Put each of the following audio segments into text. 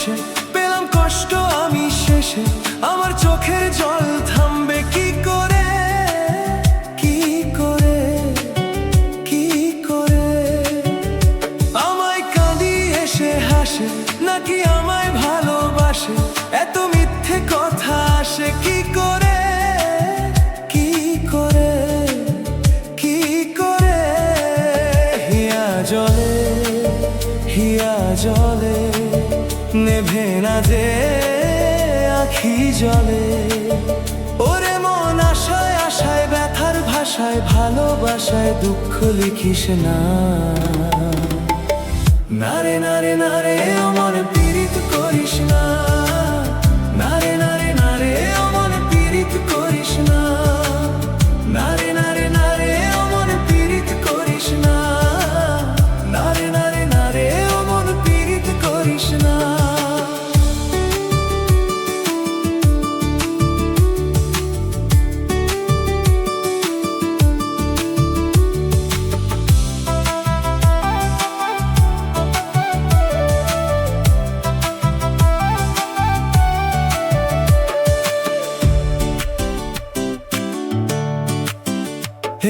হেসে পেলাম কষ্ট আমি শেষে, আমার চোখের জল থামবে কি করে, কি করে, কি করে? আমায় কাঁদিয়ে এসে হাসে নাকি আমায় ভালোবাসে, এত মিথ্যে কথা আসে কি করে, কি করে, কি করে? হিয়া জলে, হিয়া জলে, নেভে না যে আখি জলে। ওরে মন আশায় আশায় ব্যথার ভাষায়, ভালোবাসায় দুঃখ লিখিস না। নারে নারে নারে অমন পীড়িত করিস না, নারে নারে নারে অমন পীড়িত করিস না, নারে নারে নারে অমন পীড়িত করিস না, নারে নারে নারে অমন পীড়িত করিস না।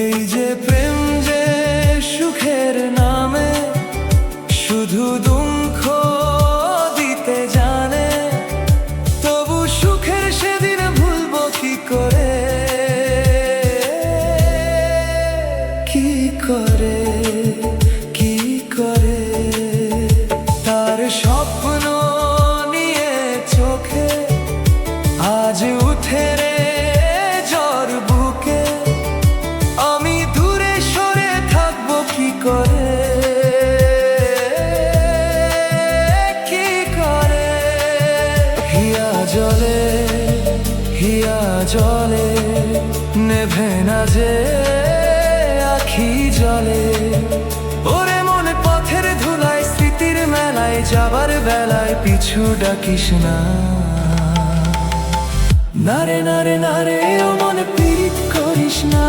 এই যে প্রেম যে সুখের নামে শুধু দুঃখ দিতে জানে, তবু সুখের সেদিন ভুলবো কি করে, কি করে, কি করে? তার স্বপ্ন নিয়ে চোখে আজ উঠে রে জ্বর বুকে, আমি দূরে সরে থাকবো কি করে, কি করে? হিয়া জলে, হিয়া জলে, নেভে না যে আখি জলে। ওরে মনে পথের ধুলায় স্মৃতির মেলায় যাবার বেলায় পিছু ডাকিস না। নারে নারে নারে অমন পীড়িত করিস না।